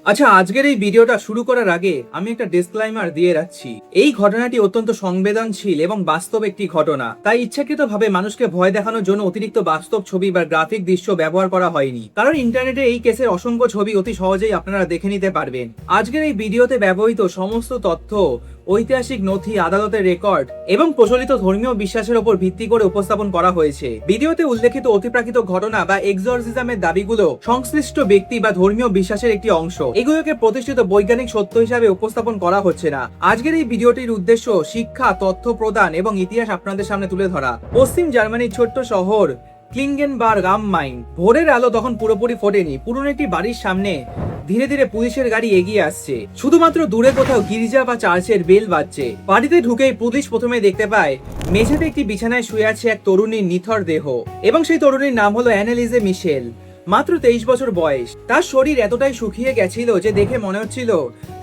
আচ্ছা, আজকের এই ভিডিওটা শুরু করার আগে আমি একটা ডিসক্লাইমার দিয়ে রাখছি। এই ঘটনাটি অত্যন্ত সংবেদনশীল এবং বাস্তব একটি ঘটনা, তাই ইচ্ছাকৃতভাবে মানুষকে ভয় দেখানোর জন্য অতিরিক্ত বাস্তব ছবি বা গ্রাফিক দৃশ্য ব্যবহার করা হয়নি, কারণ ইন্টারনেটে এই কেসের অসংখ্য ছবি অতি সহজেই আপনারা দেখে নিতে পারবেন। আজকের এই ভিডিওতে ব্যবহৃত সমস্ত তথ্য ঐতিহাসিক নথি, আদালতের রেকর্ড এবং প্রচলিত ধর্মীয় বিশ্বাসের উপর ভিত্তি করে উপস্থাপন করা হয়েছে। ভিডিওতে উল্লেখিত অতিপ্রাকৃত ঘটনা বা এক্সরসিজমের দাবিগুলো সংশ্লিষ্ট ব্যক্তি বা ধর্মীয় বিশ্বাসের একটি অংশ। এগুলোকে প্রতিষ্ঠিত বৈজ্ঞানিক সত্য হিসাবে উপস্থাপন করা হচ্ছে না। আজকের এই ভিডিওটির উদ্দেশ্য শিক্ষা, তথ্য প্রদান এবং ইতিহাস আপনাদের সামনে তুলে ধরা। পশ্চিম জার্মানির ছোট্ট শহর ক্লিঙ্গেনবার্গ আম মাইন। ভোরের আলো তখন পুরোপুরি ফোটেনি। পুরনো একটি বাড়ির সামনে ধীরে ধীরে পুলিশের গাড়ি এগিয়ে আসছে। শুধুমাত্র দূরে কোথাও গির্জা বা চার্চের বেল বাজছে। বাড়িতে ঢুকেই পুলিশ প্রথমে দেখতে পায় মেঝেতে একটি বিছানায় শুয়ে আছে এক তরুণীর নিথর দেহ, এবং সেই তরুণীর নাম হলো অ্যানেলিজে মিশেল। মাত্র 23 বছর বয়স। তার শরীর এতটাই শুকিয়ে গেছিল যে দেখে মনে হচ্ছিল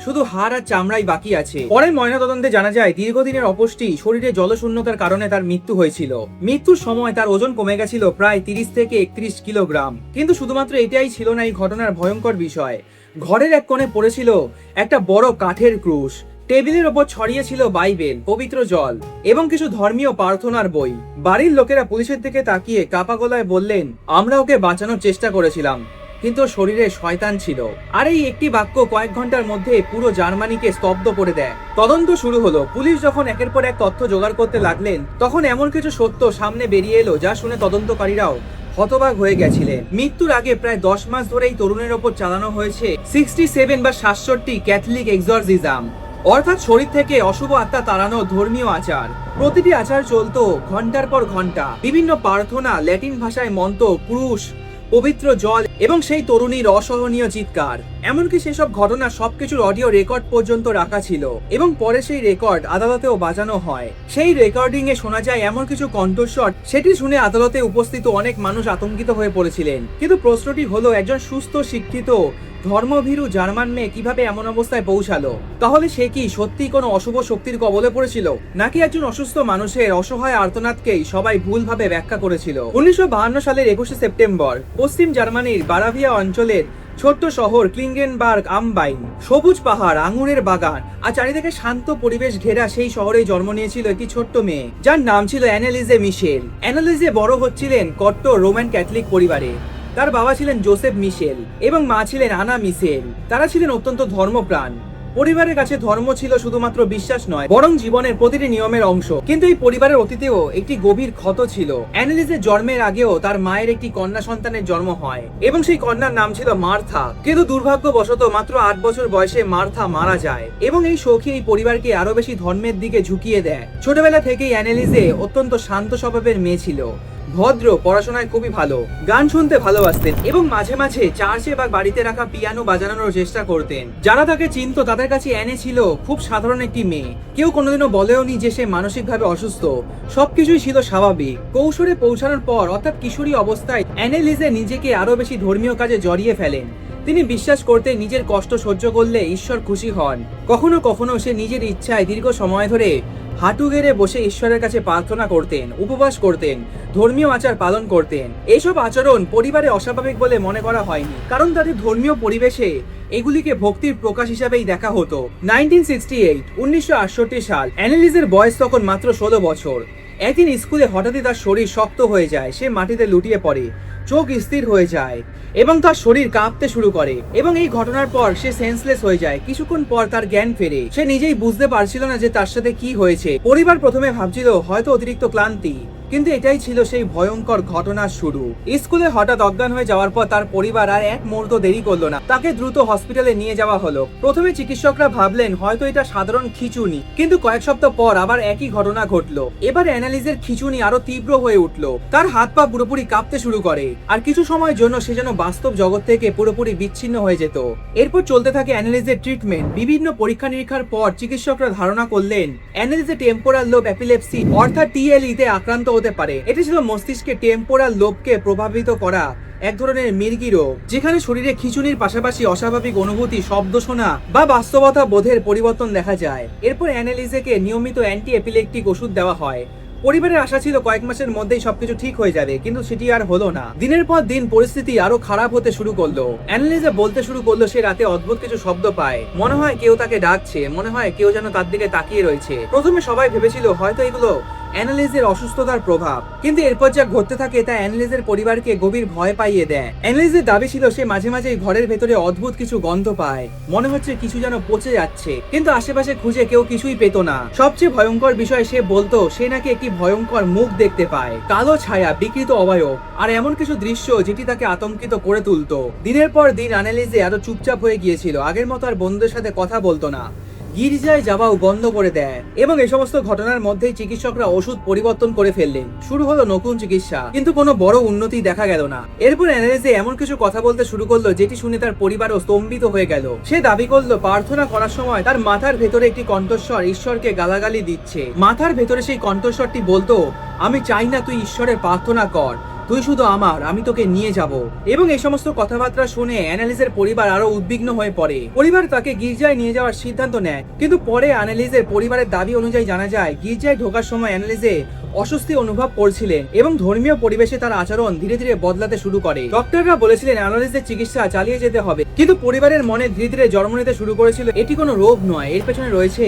শুধু হাড় আর চামড়াই বাকি আছে। পরে ময়নাতদন্তে জানা যায় দীর্ঘদিনের অপুষ্টি, শরীরে জলশূন্যতার কারণে তার মৃত্যু হয়েছিল। মৃত্যুর সময় তার ওজন কমে গেছিল প্রায় 30 থেকে 31 কিলোগ্রাম। কিন্তু শুধুমাত্র এটাই ছিল না এই ঘটনার ভয়ঙ্কর বিষয়। ঘরের এক কোণে পড়েছিল একটা বড় কাঠের ক্রুশ। টেবিলের ওপর ছড়িয়ে ছিল বাইবেল, পবিত্র জল এবং কিছু ধর্মীয় প্রার্থনার বই। বাড়ির লোকেরা পুলিশের দিকে তাকিয়ে কাপা গলায় বললেন, আমরা ওকে বাঁচানোর চেষ্টা করেছিলাম, কিন্তু শরীরে শয়তান ছিল। আর এই একটি বাক্য কয়েক ঘন্টার মধ্যে পুরো জার্মানিকে স্তব্ধ করে দেয়। তদন্ত শুরু হলো। পুলিশ যখন একের পর এক তথ্য জোগাড় করতে লাগলেন, তখন এমন কিছু সত্য সামনে বেরিয়ে এলো যা শুনে তদন্তকারীরাও হতবাক হয়ে গেছিলেন। মৃত্যুর আগে প্রায় 10 মাস ধরে এই তরুণের ওপর চালানো হয়েছে 67 বা 67টি ক্যাথলিক এক্সরসিজম, অর্থাৎ শরীর থেকে অশুভ আত্মা তাড়ানো ধর্মীয় আচার। প্রতিটি আচার চলতো ঘন্টার পর ঘন্টা। বিভিন্ন প্রার্থনা, ল্যাটিন ভাষায় মন্ত্র, ক্রুশ, পবিত্র জল এবং সেই তরুণীর অসহনীয় চিৎকার। এমনকি সেসব ঘটনা সবকিছুর অডিও রেকর্ড পর্যন্ত রাখা ছিল, এবং পরে সেই রেকর্ড আদালতেও বাজানো হয়। সেই রেকর্ডিং এ শোনা যায় এমন কিছু কণ্ঠস্বর, সেটি শুনে আদালতে উপস্থিত অনেক মানুষ আতঙ্কিত হয়ে পড়েছিলেন। কিন্তু প্রশ্নটি হলো, একজন সুস্থ, শিক্ষিত, ধর্মভীরু জার্মান মেয়ে কিভাবে এমন অবস্থায় পৌঁছালো? তাহলে সে কি সত্যি কোনো অশুভ শক্তির কবলে পড়েছিল, নাকি একজন অসুস্থ মানুষের অসহায় আর্তনাদকেই সবাই ভুলভাবে ব্যাখ্যা করেছিল? 1952 সালের 21শে সেপ্টেম্বর পশ্চিম জার্মানির বারাভিয়া অঞ্চলের ছোট্ট শহর ক্লিঙ্গেনবার্গ আম মাইন। সবুজ পাহাড়, আঙুরের বাগান আর চারিদিকে শান্ত পরিবেশ ঘেরা সেই শহরেই জন্ম নিয়েছিল একটি ছোট্ট মেয়ে, যার নাম ছিল অ্যানেলিজে মিশেল। অ্যানেলিজে বড় হচ্ছিলেন কট্টর রোমান ক্যাথলিক পরিবারে। তার বাবা ছিলেন জোসেফ মিশেল এবং মা ছিলেন আনা মিশেল। তারা ছিলেন অত্যন্ত ধর্মপ্রাণ। পরিবারের কাছে ধর্ম ছিল শুধুমাত্র বিশ্বাস নয়, বরং জীবনের প্রতিটি নিয়মের অংশ। কিন্তু এই পরিবারের অতীতেও একটি গভীর ক্ষত ছিল। অ্যানেলিজের জন্মের আগেও তার মায়ের একটি কন্যা সন্তানের জন্ম হয়, এবং সেই কন্যার নাম ছিল মার্থা। কিন্তু দুর্ভাগ্যবশত মাত্র 8 বছর বয়সে মার্থা মারা যায়, এবং এই শোকই এই পরিবারকে আরো বেশি ধর্মের দিকে ঝুঁকিয়ে দেয়। ছোটবেলা থেকেই অ্যানেলিজে অত্যন্ত শান্ত স্বভাবের মেয়ে ছিল। ভদ্র, পড়াশোনায় খুবই ভালো, গান শুনতে ভালোবাসতেন এবং মাঝে মাঝে চার্চে বা বাড়িতে রাখা পিয়ানো বাজানোর চেষ্টা করতেন। যারা তাকে চিনতো তাদের কাছে অ্যানে ছিল খুব সাধারণ একটি মেয়ে। কেউ কোনোদিনও বলেওনি যে সে মানসিকভাবে অসুস্থ। সবকিছুই ছিল স্বাভাবিক। কৈশোরে পৌঁছানোর পর, অর্থাৎ কিশোরী অবস্থায়, অ্যানেলিজে নিজেকে আরো বেশি ধর্মীয় কাজে জড়িয়ে ফেলেন। তিনি বিশ্বাস করতে নিজের কষ্ট সহ্য করলে ঈশ্বর খুশি হন। কখনো কখনো সে নিজের ইচ্ছায় দীর্ঘ সময় ধরে হাঁটু গেড়ে বসে ঈশ্বরের কাছে প্রার্থনা করতেন, উপবাস করতেন, ধর্মীয় আচার পালন করতেন। এইসব আচরণ পরিবারে অস্বাভাবিক বলে মনে করা হয়নি, কারণ তাদের ধর্মীয় পরিবেশে এগুলিকে ভক্তির প্রকাশ হিসাবেই দেখা হতো। 1968 সাল। অ্যানেলিজের বয়স তখন মাত্র 16 বছর। একদিন স্কুলে হঠাৎই তার শরীর শক্ত হয়ে যায়। সে মাটিতে লুটিয়ে পড়ে, চোখ স্থির হয়ে যায় এবং তার শরীর কাঁপতে শুরু করে, এবং এই ঘটনার পর সে সেন্সলেস হয়ে যায়। কিছুক্ষণ পর তার জ্ঞান ফেরে। সে নিজেই বুঝতে পারছিল না যে তার সাথে কি হয়েছে। পরিবার প্রথমে ভাবছিল হয়তো অতিরিক্ত ক্লান্তি, কিন্তু এটাই ছিল সেই ভয়ঙ্কর ঘটনার শুরু। স্কুলে হঠাৎ অজ্ঞান হয়ে যাওয়ার পর তার পরিবার আর এক মুহূর্ত দেরি করলো না। তাকে দ্রুত হসপিটালে নিয়ে যাওয়া হলো। প্রথমে চিকিৎসকরা ভাবলেন হয়তো এটা সাধারণ খিঁচুনি, কিন্তু কয়েক সপ্তাহ পর আবার একই ঘটনা ঘটলো। এবার অ্যানালিজের খিঁচুনি আরো তীব্র হয়ে উঠলো। তার হাত পা পুরোপুরি কাঁপতে শুরু করে, আর কিছু সময়ের জন্য সে যেন বাস্তব জগৎ থেকে পুরোপুরি বিচ্ছিন্ন হয়ে যেত। এরপর চলতে থাকে অ্যানালিজের ট্রিটমেন্ট। বিভিন্ন পরীক্ষা নিরীক্ষার পর চিকিৎসকরা ধারণা করলেন অ্যানালিজের টেম্পোরাল লোব এপিলেপসি, অর্থাৎ টিএলই তে আক্রান্ত হতে পারে। এটি ছিল মস্তিষ্কে টেম্পোরাল লোবকে প্রভাবিত করা এক ধরনের মির্গি রোগ, যেখানে শরীরে খিঁচুনির পাশাপাশি অস্বাভাবিক অনুভূতি, শব্দ শোনা বা বাস্তবতা বোধের পরিবর্তন দেখা যায়। এরপর অ্যানালিজেকে নিয়মিত অ্যান্টি এপিলেপটিক ওষুধ দেওয়া হয়। পরিবারের আশা ছিল কয়েক মাসের মধ্যেই সবকিছু ঠিক হয়ে যাবে, কিন্তু সেটি আর হলো না। দিনের পর দিন পরিস্থিতি আরো খারাপ হতে শুরু করলো। অ্যানালিজা বলতে শুরু করলো সে রাতে অদ্ভুত কিছু শব্দ পায়, মনে হয় কেউ তাকে ডাকছে, মনে হয় কেউ যেন তার দিকে তাকিয়ে রয়েছে। প্রথমে সবাই ভেবেছিল হয়তো এগুলো অ্যানালিজের অসুস্থতার প্রভাব, কিন্তু এরপর যা ঘটতে থাকে তা অ্যানালিজের পরিবারকে গভীর ভয় পাইয়ে দেয়। অ্যানালিজের দাবি ছিল সে মাঝে মাঝে ঘরের ভেতরে অদ্ভুত কিছু গন্ধ পায়, মনে হচ্ছে কিছু যেন পচে যাচ্ছে, কিন্তু আশেপাশে খুঁজে কেউ কিছুই পেত না। সবচেয়ে ভয়ঙ্কর বিষয় সে বলতো সে নাকি একটি ভয়ঙ্কর মুখ দেখতে পায়, কালো ছায়া, বিকৃত অবয়ব আর এমন কিছু দৃশ্য যেটি তাকে আতঙ্কিত করে তুলতো। দিনের পর দিন অ্যানালিজে আরো চুপচাপ হয়ে গিয়েছিল, আগের মতো আর বন্ধুদের সাথে কথা বলতো না, গির্জায় যাওয়াও বন্ধ করে দেয়। এবং এই সমস্ত ঘটনার মধ্যেই চিকিৎসকরা ওষুধ পরিবর্তন করে ফেললেন, শুরু হলো নতুন চিকিৎসা, কিন্তু কোনো বড় উন্নতি দেখা গেল না। এরপর অ্যানালিজে এমন কিছু কথা বলতে শুরু করলো যেটি শুনে তার পরিবারও স্তম্ভিত হয়ে গেল। সে দাবি করলো প্রার্থনা করার সময় তার মাথার ভেতরে একটি কণ্ঠস্বর ঈশ্বরকে গালাগালি দিচ্ছে। মাথার ভেতরে সেই কণ্ঠস্বরটি বলতো, আমি চাই না তুই ঈশ্বরের প্রার্থনা কর, তুই শুধু আমার, আমি তোকে নিয়ে যাব। এবং এই সমস্ত কথাবার্তা শুনে অ্যানালিজের পরিবার আরো উদ্বিগ্ন হয়ে পড়ে। পরিবার তাকে গির্জায় নিয়ে যাওয়ার সিদ্ধান্ত নেয়, কিন্তু পরে অ্যানালিজের পরিবারের দাবি অনুযায়ী জানা যায় গির্জায় ঢোকার সময় অ্যানালিজে অস্বস্তি অনুভব করছিলেন এবং ধর্মীয় পরিবেশে তার আচরণ ধীরে ধীরে বদলাতে শুরু করে। ডক্টররা বলেছিলেন অ্যানালিজের চিকিৎসা চালিয়ে যেতে হবে, কিন্তু পরিবারের মনে ধীরে ধীরে জন্ম নিতে শুরু করেছিল এটি কোনো রোগ নয়, এর পেছনে রয়েছে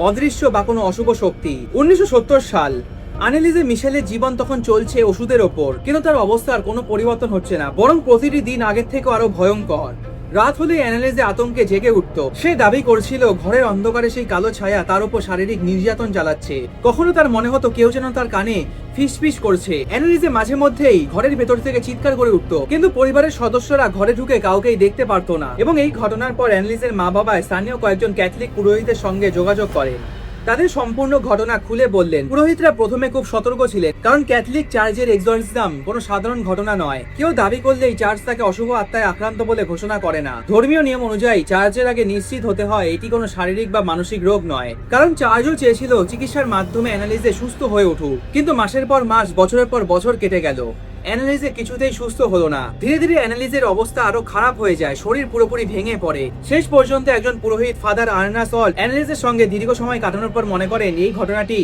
অদৃশ্য বা কোনো অশুভ শক্তি। 1970 সাল। অ্যানালিজে মিশেলের জীবন তখন চলছে ওষুধের ওপর, কিন্তু তার অবস্থার কোনো পরিবর্তন হচ্ছে না, বরং প্রতিটি দিন আগের থেকে আরো ভয়ঙ্কর। রাত হলে অ্যানালিজে আতঙ্কে জেগে উঠত। সে দাবি করছিল ঘরের অন্ধকারে সেই কালো ছায়া তার উপর শারীরিক নির্যাতন চালাচ্ছে। কখনো তার মনে হতো কেউ যেন তার কানে ফিসফিস করছে। অ্যানালিজে মাঝে মধ্যেই ঘরের ভেতর থেকে চিৎকার করে উঠতো, কিন্তু পরিবারের সদস্যরা ঘরে ঢুকে কাউকেই দেখতে পারতো না। এবং এই ঘটনার পর অ্যানালিজের মা বাবা স্থানীয় কয়েকজন ক্যাথলিক পুরোহিতের সঙ্গে যোগাযোগ করেন। তাদের সম্পূর্ণ ঘটনা খুলে বললেন। পুরোহিতরা প্রথমে খুব সতর্ক ছিলেন, কারণ ক্যাথলিক চার্চের এক্সরসিজম কোনো সাধারণ ঘটনা নয়। কেউ দাবি করলেই চার্চ তাকে অশুভ আত্মায় আক্রান্ত বলে ঘোষণা করে না। ধর্মীয় নিয়ম অনুযায়ী চার্চের আগে নিশ্চিত হতে হয় এটি কোনো শারীরিক বা মানসিক রোগ নয়, কারণ চার্চও চেয়েছিল চিকিৎসার মাধ্যমে অ্যানালিজে সুস্থ হয়ে উঠুক। কিন্তু মাসের পর মাস, বছরের পর বছর কেটে গেল, অ্যানালিজে কিছুতেই সুস্থ হলো না। ধীরে ধীরে অ্যানালিজের অবস্থা আরো খারাপ হয়ে যায়, শরীর পুরোপুরি ভেঙে পড়ে। শেষ পর্যন্ত একজন পুরোহিত, ফাদার আর্নাস অল্ট, অ্যানালিজের সঙ্গে দীর্ঘ সময় কাটানোর পর মনে করেন এই ঘটনাটি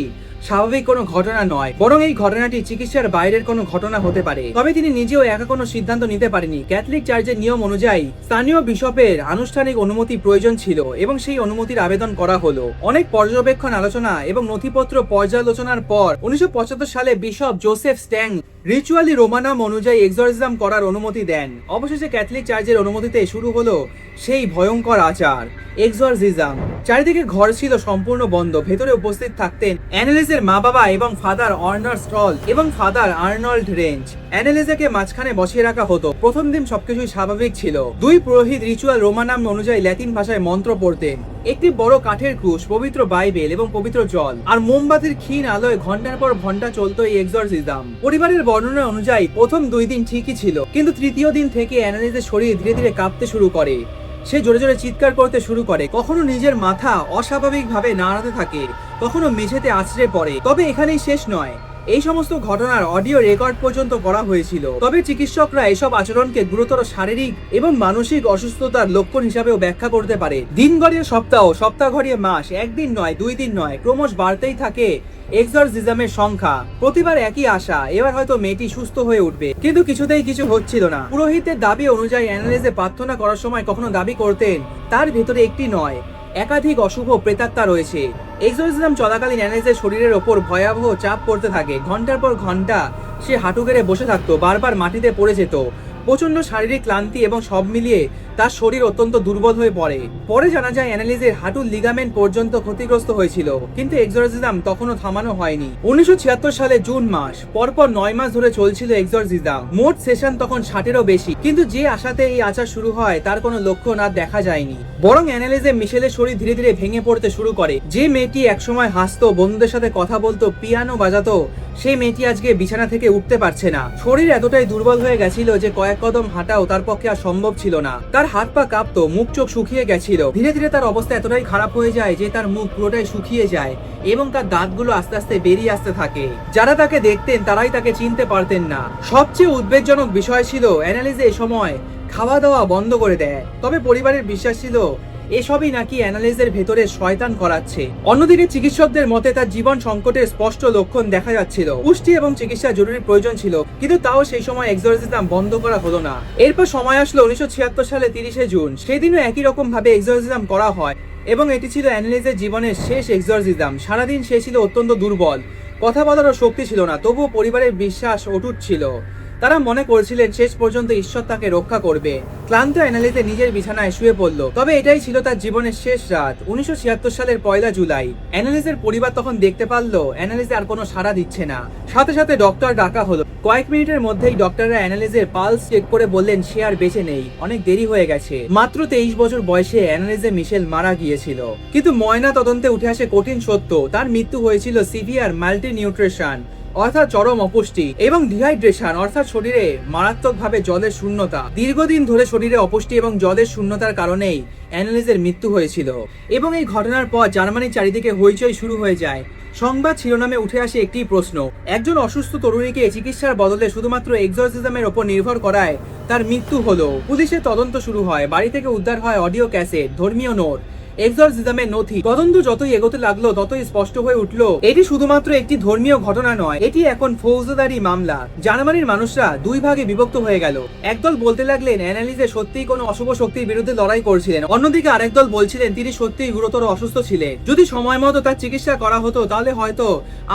স্বাভাবিক কোনো ঘটনা নয়, বরং এই ঘটনাটি চিকিৎসার বাইরের কোনো ঘটনা হতে পারে। তবে তিনি নিজেও একা কোনো সিদ্ধান্ত নিতে পারেনি। ক্যাথলিক চার্চের নিয়ম অনুযায়ী স্থানীয় বিশপের আনুষ্ঠানিক অনুমতি প্রয়োজন ছিল এবং সেই অনুমতির আবেদন করা হলো। অনেক পর্যবেক্ষণ, আলোচনা এবং নথিপত্র পর্যালোচনার পর 1975 সালে বিশপ জোসেফ স্ট্যাং রিচুয়ালি রোমানাম অনুযায়ী এক্সরসিজম করার অনুমতি দেন। অবশেষে ক্যাথলিক চার্চের অনুমতিতে শুরু হলো সেই ভয়ঙ্কর আচার, এক্সরসিজম। চারিদিকে ঘর ছিল সম্পূর্ণ বন্ধ। ভেতরে উপস্থিত থাকতেন অ্যানালিজের মা বাবা এবং ফাদার অর্নার স্টল এবং ফাদার আর্নল্ড রেঞ্জ। অ্যানালিজাকে মাঝখানে বসিয়ে রাখা হতো। প্রথম দিন সবকিছুই স্বাভাবিক ছিল। দুই পুরোহিত রিচুয়াল রোমানাম অনুযায়ী ল্যাটিন ভাষায় মন্ত্র পড়তেন। একটি বড় কাঠের ক্রুশ, পবিত্র বাইবেল এবং পবিত্র জল আর মোমবাতির ক্ষীণ আলোয় ঘন্টার পর ঘন্টা চলতো এই এক্সরসিজম। পরিবারের বর্ণনা অনুযায়ী প্রথম 2 দিন ঠিকই ছিল, কিন্তু তৃতীয় দিন থেকে অ্যানালিজের শরীর ধীরে ধীরে কাঁপতে শুরু করে। সে জোরে জোরে চিৎকার করতে শুরু করে, কখনো নিজের মাথা অস্বাভাবিকভাবে নাড়াতে থাকে, কখনো মেঝেতে আছড়ে পড়ে। তবে এখানেই শেষ নয়, এই সমস্ত ঘটনার অডিও রেকর্ড পর্যন্ত করা হয়েছিল। তবে চিকিৎসকরা এসব আচরণকে গুরুতর শারীরিক এবং মানসিক অসুস্থতার লক্ষণ হিসাবেও ব্যাখ্যা করতে পারে। দিন গড়িয়ে সপ্তাহ, সপ্তাহ গড়িয়ে মাস, একদিন নয়, 2 দিন নয়, ক্রমশ বাড়তেই থাকে এক্সরসিজমের সংখ্যা। প্রতিবার একই আশা, এবার হয়তো মেয়েটি সুস্থ হয়ে উঠবে, কিন্তু কিছুতেই কিছু হচ্ছিল না। পুরোহিতের দাবি অনুযায়ী অ্যানালিজে প্রার্থনা করার সময় কখনো দাবি করতেন তার ভেতরে একটি নয়, একাধিক অশুভ প্রেতাত্মা রয়েছে। এক্সরসিজম চলাকালীন অ্যানালিজের শরীরের ওপর ভয়াবহ চাপ পড়তে থাকে। ঘন্টার পর ঘন্টা সে হাঁটু গেড়ে বসে থাকতো, বারবার মাটিতে পড়ে যেত। প্রচন্ড শারীরিক ক্লান্তি এবং সব মিলিয়ে তার শরীর অত্যন্ত দুর্বল হয়ে পড়ে। পরে জানা যায় অ্যানালিজের হাঁটুর লিগামেন্ট পর্যন্ত ক্ষতিগ্রস্ত হয়েছিল, কিন্তু এক্সরসিজম তখনও থামানো হয়নি। 1976 সালে জুন মাস, পরপর 9 মাস ধরে চলছিল এক্সরসিজম। মোট সেশন তখন 60-এরও বেশি, কিন্তু যে আশাতে এই আচার শুরু হয় তার কোনো লক্ষণ আর দেখা যায়নি। বরং অ্যানালিজে মিশেলের শরীর ধীরে ধীরে ভেঙে পড়তে শুরু করে। যে মেয়েটি একসময় হাসতো, বন্ধুদের সাথে কথা বলতো, পিয়ানো বাজাতো, সেই মেয়েটি আজকে বিছানা থেকে উঠতে পারছে না। শরীর এতটাই দুর্বল হয়ে গেছিল যে কয়েক কদম হাঁটাও তার পক্ষে আর সম্ভব ছিল না। তার হাত পা কাঁপতো, মুখ চোখ শুকিয়ে গেছিল। ধীরে ধীরে তার অবস্থা এতটাই খারাপ হয়ে যায় যে তার মুখ পুরোটাই শুকিয়ে যায় এবং তার দাঁতগুলো আস্তে আস্তে বেরিয়ে আসতে থাকে। যারা তাকে দেখতেন তারাই তাকে চিনতে পারতেন না। সবচেয়ে উদ্বেগজনক বিষয় ছিল অ্যানালিজে এ সময় খাওয়া দাওয়া বন্ধ করে দেয়। তবে পরিবারের বিশ্বাস ছিল এসবই নাকি অ্যানালিজের ভেতরে শয়তান করাচ্ছে। অন্যদিকে চিকিৎসকদের মতে তার জীবন সংকটের স্পষ্ট লক্ষণ দেখা যাচ্ছিল। পুষ্টি এবং চিকিৎসা জরুরি প্রয়োজন ছিল, কিন্তু তাও সেই সময় এক্সোরসিজম বন্ধ করা হলো না। এরপর সময় আসলো 1976 সালে 30শে জুন। সেই দিনও একই রকম ভাবে এক্সোরসিজম করা হয় এবং এটি ছিল অ্যানালিজের জীবনের শেষ এক্সোরসিজম। সারাদিন সে ছিল অত্যন্ত দুর্বল, কথা বলারও শক্তি ছিল না, তবুও পরিবারের বিশ্বাস অটুট ছিল। তারা মনে করেছিলেন শেষ পর্যন্ত ঈশ্বর তাকে রক্ষা করবে। ক্লান্ত অ্যানালিজে নিজের বিছানায় শুয়ে পড়ল। তবে এটাই ছিল তার জীবনের শেষ রাত। 1976 সালের 1 জুলাই অ্যানালিজের পরিবার তখন দেখতে পারল অ্যানালিজে আর কোনো সাড়া দিচ্ছে না। সাথে সাথে ডক্টর ডাকা হলো। কয়েক মিনিটের মধ্যেই ডক্টররা অ্যানালিজের পালস চেক করে বললেন সে আর বেঁচে নেই, অনেক দেরি হয়ে গেছে। মাত্র 23 বছর বয়সে অ্যানালিজে মিশেল মারা গিয়েছিল। কিন্তু ময়না তদন্তে উঠে আসে কঠিন সত্য, তার মৃত্যু হয়েছিল সিভিয়ার মাল্টি নিউট্রিশন অর্থাৎ চরম অপুষ্টি এবং ডিহাইড্রেশন অর্থাৎ শরীরে মারাত্মকভাবে জলের শূন্যতা। দীর্ঘদিন ধরে শরীরে অপুষ্টি এবং জলের শূন্যতার কারণেই অ্যানালিজের মৃত্যু হয়েছিল। এবং এই ঘটনার পর জার্মানির চারিদিকে হইচই শুরু হয়ে যায়। সংবাদ শিরোনামে উঠে আসে একটি প্রশ্ন, একজন অসুস্থ তরুণীকে চিকিৎসার বদলে শুধুমাত্র এক্সোরসিজমের ওপর নির্ভর করায় তার মৃত্যু হলো। পুলিশের তদন্ত শুরু হয়, বাড়ি থেকে উদ্ধার হয় অডিও ক্যাসেট, ধর্মীয় নোট, এক্সোরসিজমের নথি। তদন্ত যতই এগোতে লাগলো ততই স্পষ্ট হয়ে উঠলো এটি শুধুমাত্র একটি ধর্মীয় ঘটনা নয়, এটি এখন ফৌজদারি মামলা। জার্মানির মানুষরা দুই ভাগে বিভক্ত হয়ে গেল। একদল বলতে লাগলেন অ্যানালিজে সত্যিই কোনো অশুভ শক্তির বিরুদ্ধে লড়াই করছিলেন, অন্যদিকে আরেক দল বলছিলেন তিনি সত্যিই গুরুতর অসুস্থ ছিলেন। যদি সময় মতো তার চিকিৎসা করা হতো তাহলে হয়তো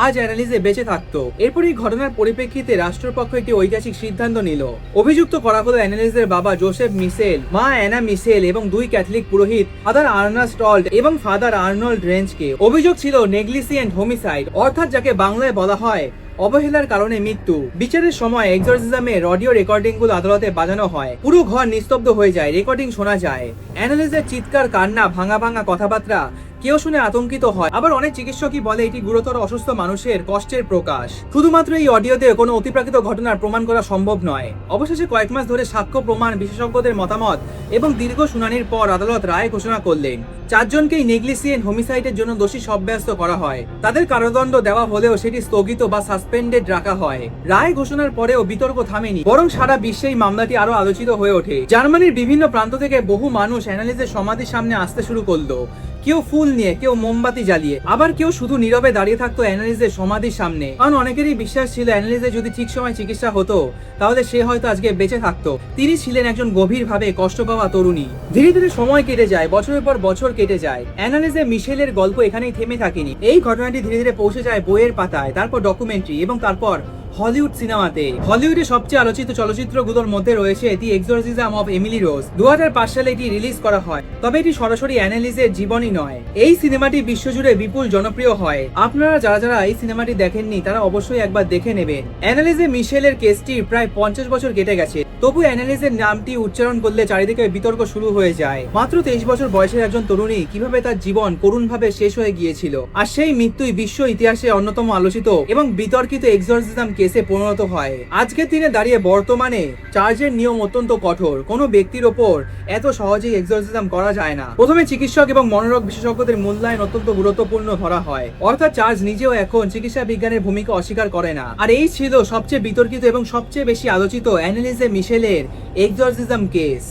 আজ অ্যানালিজে বেঁচে থাকতো। এরপর এই ঘটনার পরিপ্রেক্ষিতে রাষ্ট্রপক্ষ একটি ঐতিহাসিক সিদ্ধান্ত নিল। অভিযুক্ত করা হলো অ্যানালিজের বাবা জোসেফ মিশেল, মা অ্যানা মিশেল এবং দুই ক্যাথলিক পুরোহিত ফাদার আর্নাস্ট স্টল্ট এবং ফাদার আর্নল্ড রেঞ্জকে। অভিযোগ ছিল নেগলিজেন্ট হোমিসাইড অর্থাৎ যাকে বাংলায় বলা হয় অবহেলার কারণে মৃত্যু। বিচারের সময় এক্সোরসিজমের অডিও রেকর্ডিং গুলো আদালতে বাজানো হয়। পুরো ঘর নিস্তব্ধ হয়ে যায়, রেকর্ডিং শোনা যায়। অ্যানালিজের চিৎকার, কান্না, ভাঙা ভাঙা কথাবার্তা কেউ শুনে আতঙ্কিত হয়, আবার অনেক চিকিৎসকই বলে এটি গুরুতর অসুস্থ মানুষের কষ্টের প্রকাশ। শুধুমাত্র এই অডিওতে কোনো অতিপ্রাকৃত ঘটনার প্রমাণ করা সম্ভব নয়। অবশেষে কয়েক মাস ধরে সাক্ষ্য প্রমাণ, বিশেষজ্ঞদের মতামত এবং দীর্ঘ শুনানির পর আদালত রায় ঘোষণা করলেন। 4 জনকেই নেগলিজেন্ট হোমিসাইডের জন্য দোষী সাব্যস্ত করা হয়। তাদের কারাদণ্ড দেওয়া হলেও সেটি স্থগিত বা সাসপেন্ডেড রাখা হয়। রায় ঘোষণার পরেও বিতর্ক থামেনি, বরং সারা বিশ্বে এই মামলাটি আরো আলোচিত হয়ে ওঠে। জার্মানির বিভিন্ন প্রান্ত থেকে বহু মানুষ অ্যানালিজের সমাধির সামনে আসতে শুরু করলো। কেউ ফুল নিয়ে, কেউ মোমবাতি জ্বালিয়ে, আবার কেউ শুধু নীরবে দাঁড়িয়ে থাকতো অ্যানালিজের সমাধির সামনে। কারণ অনেকেরই বিশ্বাস ছিল অ্যানালিজে যদি ঠিক সময় চিকিৎসা হতো তাহলে সে হয়তো আজকে বেঁচে থাকতো। তিনি ছিলেন একজন গভীরভাবে কষ্ট পাওয়া তরুণী। ধীরে ধীরে সময় কেটে যায়, বছরের পর বছর কেটে যায়। অ্যানালিজে মিশেলের গল্প এখানেই থেমে থাকেনি। এই ঘটনাটি ধীরে ধীরে পৌঁছে যায় বইয়ের পাতায়, তারপর ডকুমেন্টারি এবং তারপর হলিউড সিনেমাতে। হলিউডে সবচেয়ে আলোচিত চলচ্চিত্রগুলোর মধ্যে রয়েছে দি এক্সোরসিজম অফ এমিলি রোজ। 2005 সালে এটি রিলিজ করা হয়, তবে এটি সরাসরি অ্যানালিজের জীবনী নয়। এই সিনেমাটি বিশ্বজুড়ে বিপুল জনপ্রিয় হয়। আপনারা যারা যারা এই সিনেমাটি দেখেননি তারা অবশ্যই একবার দেখে নেবেন। অ্যানালিজে মিশেলের কেসটি প্রায় 50 বছর কেটে গেছে, তবু অ্যানালিজের নামটি উচ্চারণ করলে চারিদিকে বিতর্ক শুরু হয়ে যায়। মাত্র 23 বছর বয়সের একজন তরুণী কিভাবে তার জীবন করুণভাবে শেষ হয়ে গিয়েছিল, আর সেই মৃত্যুই বিশ্ব ইতিহাসে অন্যতম আলোচিত এবং বিতর্কিত এক্সোরসিজম কেসে পরিণত হয়। আজকের দিনে দাঁড়িয়ে বর্তমানে চার্জের নিয়ম অত্যন্ত কঠোর। কোনো ব্যক্তির ওপর এত সহজেই এক্সোরসিজম করা যায় না। প্রথমে চিকিৎসক এবং মনোরোগ বিশেষজ্ঞদের মূল্যায়ন অত্যন্ত গুরুত্বপূর্ণ ধরা হয়, অর্থাৎ চার্জ নিজেও এখন চিকিৎসা বিজ্ঞানের ভূমিকা অস্বীকার করে না। আর এই ছিল সবচেয়ে বিতর্কিত এবং সবচেয়ে বেশি আলোচিত অ্যানালিজে মিশেলের এক্সোরসিজম কেস।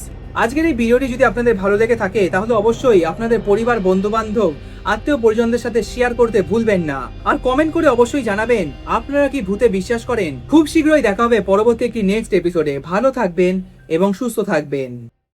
আজকের এই ভিডিওটি যদি আপনাদের ভালো লেগে থাকে তাহলে অবশ্যই আপনাদের পরিবার, বন্ধু বান্ধব, আত্মীয় পরিজনদের সাথে শেয়ার করতে ভুলবেন না। আর কমেন্ট করে অবশ্যই জানাবেন আপনারা কি ভূতে বিশ্বাস করেন। খুব শীঘ্রই দেখা হবে পরবর্তী একটি নেক্সট এপিসোডে। ভালো থাকবেন এবং সুস্থ থাকবেন।